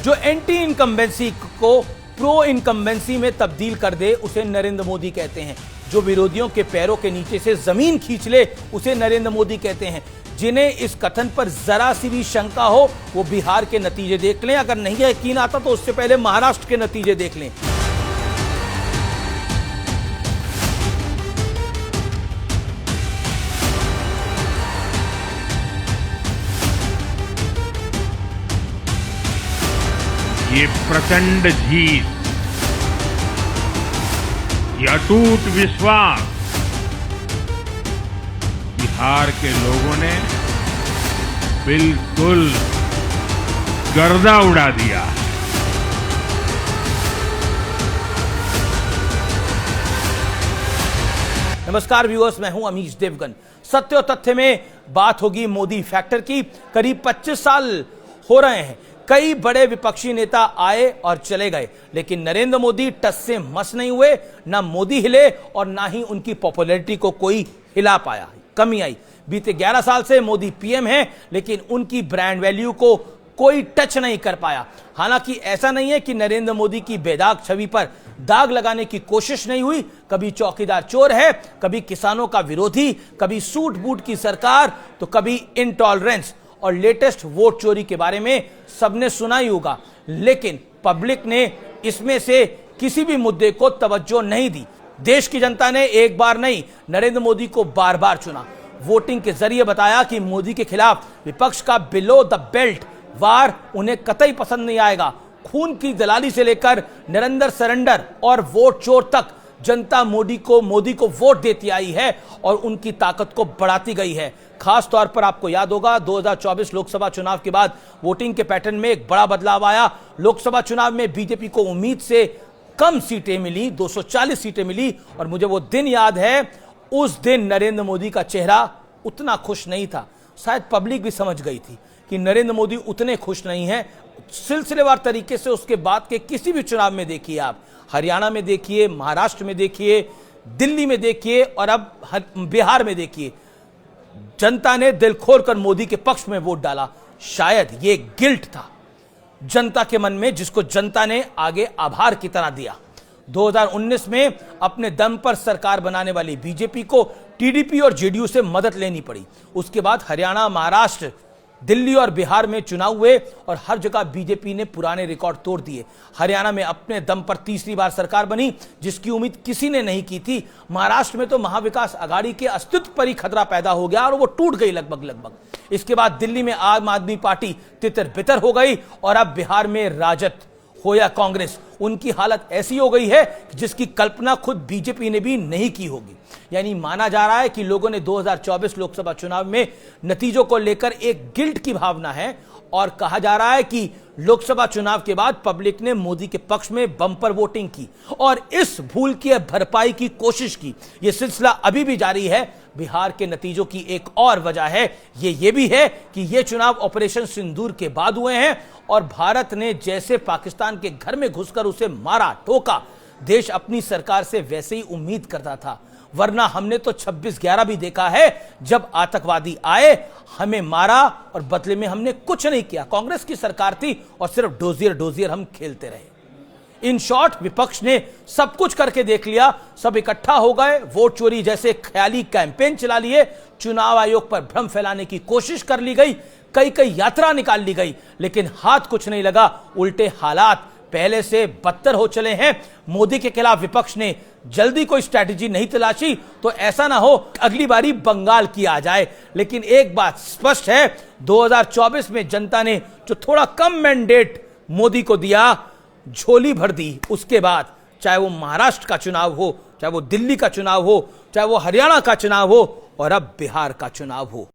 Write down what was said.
जो anti incumbency को pro incumbency में तब्दील कर दे उसे नरेंद्र मोदी कहते हैं। जो विरोधियों के पैरों के नीचे से जमीन खींच ले उसे नरेंद्र मोदी कहते हैं। जिन्हें इस कथन पर जरा सी भी शंका हो वो बिहार के नतीजे देख लें, अगर नहीं यकीन आता तो उससे पहले महाराष्ट्र के नतीजे देख लें। ये प्रचंड जीत, ये अटूट विश्वास बिहार के लोगों ने बिल्कुल गर्दा उड़ा दिया। नमस्कार व्यूअर्स, मैं हूं अमीश देवगन। सत्य और तथ्य में बात होगी मोदी फैक्टर की। करीब 25 साल हो रहे हैं, कई बड़े विपक्षी नेता आए और चले गए, लेकिन नरेंद्र मोदी टस से मस नहीं हुए। ना मोदी हिले और ना ही उनकी पॉपुलैरिटी को कोई हिला पाया, कमी आई। बीते 11 साल से मोदी पीएम हैं, लेकिन उनकी ब्रांड वैल्यू को कोई टच नहीं कर पाया। हालांकि ऐसा नहीं है कि नरेंद्र मोदी की बेदाग छवि पर दाग लगाने की कोशिश नहीं हुई। कभी चौकीदार चोर है, कभी किसानों का विरोधी, कभी सूट बूट की सरकार, तो कभी इनटॉलरेंस और लेटेस्ट वोट चोरी के बारे में सबने सुना ही होगा। लेकिन पब्लिक ने इसमें से किसी भी मुद्दे को तवज्जो नहीं दी। देश की जनता ने एक बार नहीं, नरेंद्र मोदी को बार बार चुना। वोटिंग के जरिए बताया कि मोदी के खिलाफ विपक्ष का बिलो द बेल्ट वार उन्हें कतई पसंद नहीं आएगा। खून की दलाली से लेकर निरंतर सरेंडर और वोट चोर तक जनता मोदी को वोट देती आई है और उनकी ताकत को बढ़ाती गई है। खास तौर पर आपको याद होगा 2024 लोकसभा चुनाव के बाद वोटिंग के पैटर्न में एक बड़ा बदलाव आया। लोकसभा चुनाव में बीजेपी को उम्मीद से कम सीटें मिली, 240 सीटें मिली। और मुझे वो दिन याद है, उस दिन नरेंद्र मोदी का चेहरा उतना खुश नहीं था। शायद पब्लिक भी समझ गई थी कि नरेंद्र मोदी उतने खुश नहीं हैं। सिलसिलेवार तरीके से उसके बाद के किसी भी चुनाव में देखिए, आप हरियाणा में देखिए, महाराष्ट्र में देखिए, दिल्ली में देखिए और अब बिहार में देखिए, जनता ने दिल खोलकर मोदी के पक्ष में वोट डाला। शायद ये गिल्ट था जनता के मन में, जिसको जनता ने आगे आभार की तरह दिया। 2019 में अपने दम पर सरकार बनाने वाली बीजेपी को टीडीपी और जेडीयू से मदद लेनी पड़ी। उसके बाद हरियाणा, महाराष्ट्र, दिल्ली और बिहार में चुनाव हुए और हर जगह बीजेपी ने पुराने रिकॉर्ड तोड़ दिए। हरियाणा में अपने दम पर तीसरी बार सरकार बनी, जिसकी उम्मीद किसी ने नहीं की थी। महाराष्ट्र में तो महाविकास आघाड़ी के अस्तित्व पर ही खतरा पैदा हो गया और वो टूट गई लगभग। इसके बाद दिल्ली में आम आदमी पार्टी तितर बितर हो गई और अब बिहार में राजद हो या कांग्रेस, उनकी हालत ऐसी हो गई है जिसकी कल्पना खुद बीजेपी ने भी नहीं की होगी। यानी माना जा रहा है कि लोगों ने 2024 लोकसभा चुनाव में नतीजों को लेकर एक गिल्ट की भावना है और कहा जा रहा है कि लोकसभा चुनाव के बाद पब्लिक ने मोदी के पक्ष में बम्पर वोटिंग की और इस भूल की भरपाई की कोशिश की। यह सिलसिला अभी भी जारी है। बिहार के नतीजों की एक और वजह है ये भी है कि ये चुनाव ऑपरेशन सिंदूर के बाद हुए हैं और भारत ने जैसे पाकिस्तान के घर में घुसकर उसे मारा, ठोका, देश अपनी सरकार से वैसे ही उम्मीद करता था। वरना हमने तो 26/11 भी देखा है, जब आतंकवादी आए हमें मारा और बदले में हमने कुछ नहीं किया। कांग्रेस की सरकार थी और सिर्फ डोजियर हम खेलते रहे। इन शॉर्ट विपक्ष ने सब कुछ करके देख लिया, सब इकट्ठा हो गए, वोट चोरी जैसे ख्याली कैंपेन चला लिए, चुनाव आयोग पर भ्रम फैलाने की कोशिश कर ली गई, कई यात्रा निकाल ली गई, लेकिन हाथ कुछ नहीं लगा। उल्टे हालात पहले से बदतर हो चले हैं। मोदी के खिलाफ विपक्ष ने जल्दी कोई स्ट्रैटेजी नहीं तलाशी तो ऐसा ना हो अगली बारी बंगाल की आ जाए। लेकिन एक बात स्पष्ट है, 2024 में जनता ने जो थोड़ा कम मैंडेट मोदी को दिया, झोली भर दी। उसके बाद चाहे वो महाराष्ट्र का चुनाव हो, चाहे वो दिल्ली का चुनाव हो, चाहे वो हरियाणा का चुनाव हो और अब बिहार का चुनाव हो।